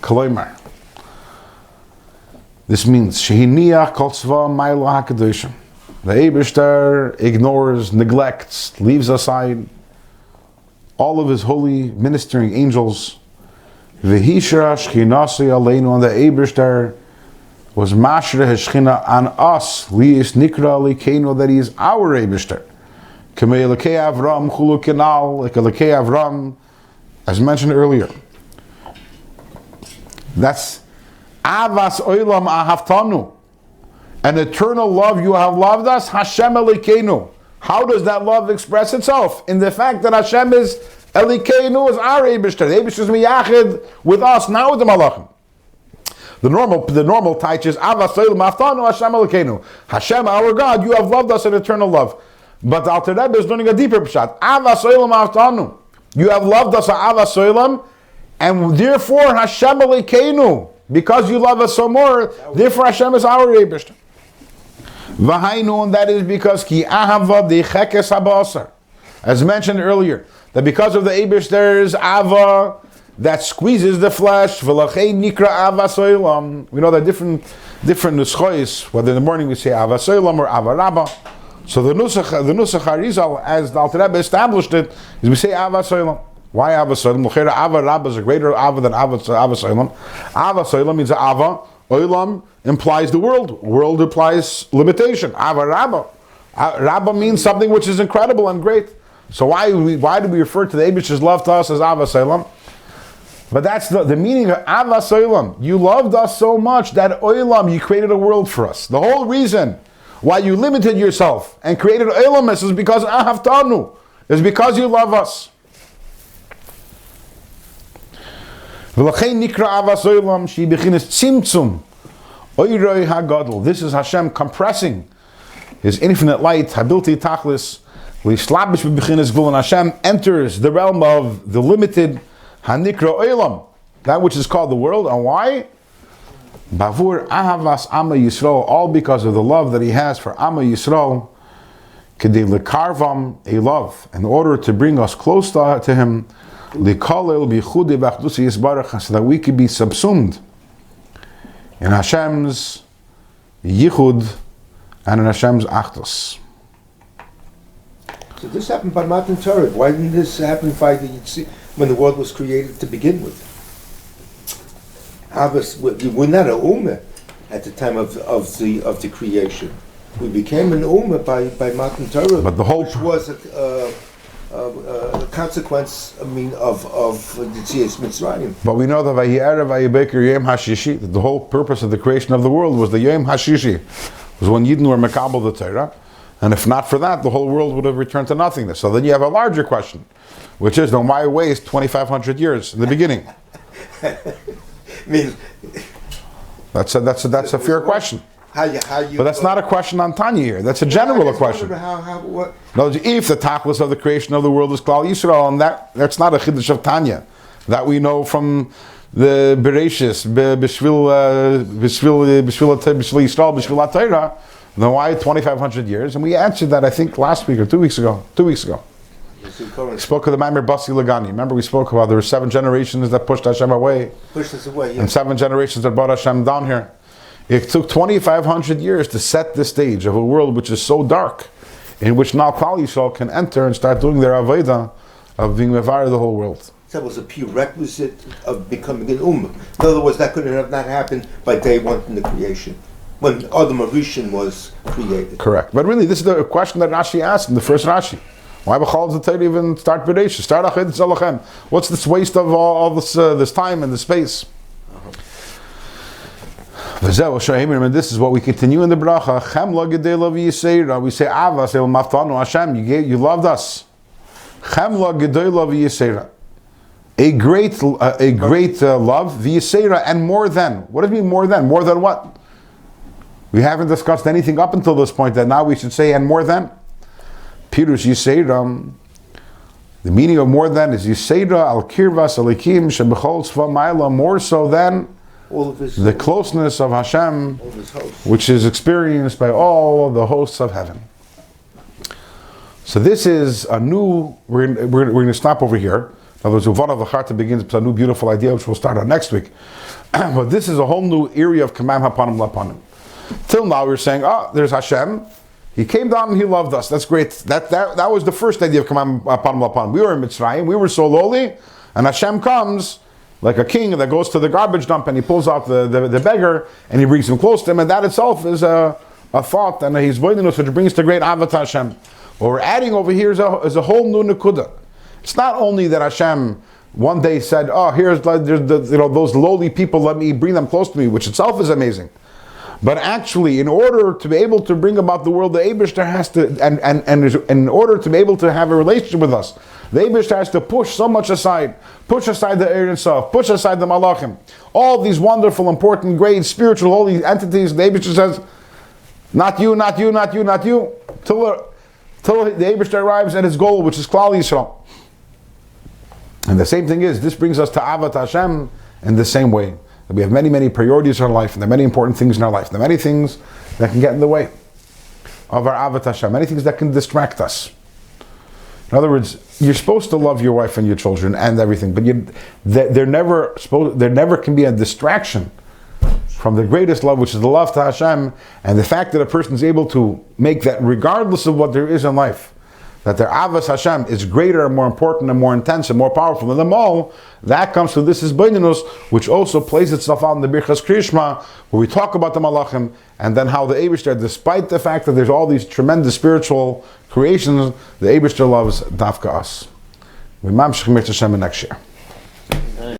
Koloimar. This means Shehiniach Kol Tzva Ma'ilo HaKadoshim. The Eibishter ignores, neglects, leaves aside all of His holy ministering angels. V'hishra Shechinasi Aleinu, and the Eibishter was Mashra His Shechina on us. Li'is Nikra Elokeinu, that He is our Eibishter. K'mei Elokei Avram Chulu Kenal, like Elokei Avram, as mentioned earlier. That's Avas Olam Ahavtanu. An eternal love, you have loved us, Hashem Elokeinu. How does that love express itself? In the fact that Hashem is Elokeinu, is our Eibishter. The Eibishter is miyachid with us, not with the Malachim. The normal taich is Avas Olam Ahavtanu, Hashem Elokeinu. Hashem, our God, you have loved us in eternal love. But the Alter Rebbe is learning a deeper pshat. Avas Olam Ahavtanu. You have loved us, Avas Olam, and therefore Hashem Elokeinu. Because you love us so more, therefore Hashem is our Eibishter. V'hainu, and that is because ki ahava dechekes habasar, as mentioned earlier, that because of the Eibishter's ava that squeezes the flesh, v'lachei nikra avas olam. We know that different nuschois, whether in the morning we say avas olam or avarabba. So the nusach Harizal, as the Alter Rebbe established it, is we say avas olam. Why Avas Olam? L'chera Ava Rabba is a greater Ava than Avas Olam. Avas Olam means Ava. Olam implies the world. World implies limitation. Ava Rabba. Rabba means something which is incredible and great. So why do we refer to the Eibishter's love to us as Avas Olam? But that's the meaning of Avas Olam. You loved us so much that Olam, you created a world for us. The whole reason why you limited yourself and created Olam is because Ahavtanu, is because you love us. V'lachei nikra avas olam, she bechinas tzimtzum Oiroi hagadol. This is Hashem compressing His infinite light. Habilti tachlis. Lishlabish b'bechinas gvul. And Hashem enters the realm of the limited hanikra olam, that which is called the world. And why? Bavur ahavas Amma Yisrael. All because of the love that He has for Amma Yisrael. Kedei lekarvam a love, in order to bring us close to Him. Likolel bichudei v'achdusi yisbarach, so that we could be subsumed in Hashem's yichud and in Hashem's achdus. So this happened by Matan Torah. Why didn't this happen when the world was created to begin with? We're not an ummah at the time of the creation. We became an ummah by Matan Torah, but the whole which was a consequence, of the Tzias Mitzrayim. But we know that Vayi'erev Vayibeker Yom Hashishi, that the whole purpose of the creation of the world was the Yom Hashishi, was when Yidden were Mekabel the Torah, and if not for that, the whole world would have returned to nothingness. So then you have a larger question, which is, then why waste 2,500 years in the beginning? That's a fair question. But that's not a question on Tanya here. That's a general question. No, if the tachlis of the creation of the world is Klal Yisrael, and that's not a chiddush of Tanya, that we know from the Bereshis, B'shvil Yisrael, B'shvil HaTorah, then why 2,500 years? And we answered that, I think, last week or 2 weeks ago. 2 weeks ago. We spoke of the Maimer Basi Lagani. Remember, we spoke about there were 7 generations that pushed Hashem away. Pushed us away, yeah. And 7 generations that brought Hashem down here. It took 2,500 years to set the stage of a world which is so dark, in which now Klal Yisrael can enter and start doing their Avodah of being Mevar the whole world. That was a prerequisite of becoming an Ummah. In other words, that could have not happened by day one in the creation, when Adam Arishan was created. Correct. But really, this is the question that Rashi asked in the first Rashi. Why b'chal does the Torah even start Bereshis? Start Achid Zalachem. What's this waste of all this time and the space? And this is what we continue in the bracha. We say Avas El Maftanu Hashem. You loved us. A great love, v'yisera, and more than. What does it mean more than? More than what? We haven't discussed anything up until this point that now we should say and more than. Pirush Yisera. The meaning of more than is Yisera al kirvas alikim shebechol tzva ma'ila, more so than the closeness of Hashem, which is experienced by all the hosts of heaven. So this is a new. We're going to stop over here. In other words, Uvan of the Charta begins with a new beautiful idea, which we'll start on next week. But this is a whole new area of Kamam Hapanim Lapanim. Till now, we're saying, there's Hashem. He came down and He loved us. That's great. That was the first idea of Kamam Hapanim Lapanim. We were in Mitzrayim. We were so lowly, and Hashem comes like a king that goes to the garbage dump and He pulls out the beggar and He brings him close to Him, and that itself is a thought, and He's voiding us, which brings to great Avat Hashem. What we're adding over here is a whole new Nekuda. It's not only that Hashem one day said, there's those lowly people, let me bring them close to me, which itself is amazing. But actually, in order to be able to bring about the world, the Eibishter has to, and in order to be able to have a relationship with us, the Eibishter has to push so much aside. Push aside the Eir itself, push aside the Malachim. All these wonderful, important, great, spiritual, holy entities, the Eibishter says, not you, not you, not you, not you, till the Eibishter arrives at his goal, which is Klal Yisrael. And the same thing is, this brings us to Avat Hashem in the same way. We have many, many priorities in our life, and there are many important things in our life. There are many things that can get in the way of our Avat Hashem, many things that can distract us. In other words, you're supposed to love your wife and your children and everything, but there never can be a distraction from the greatest love, which is the love to Hashem, and the fact that a person is able to make that, regardless of what there is in life, that their Avas Hashem is greater and more important and more intense and more powerful than them all, that comes to this is Beinunus, which also plays itself out in the Birchas Krishma, where we talk about the Malachim, and then how the Eibishter, despite the fact that there's all these tremendous spiritual creations, the Eibishter loves Dafka us. We mamshich Mir Hashem next year.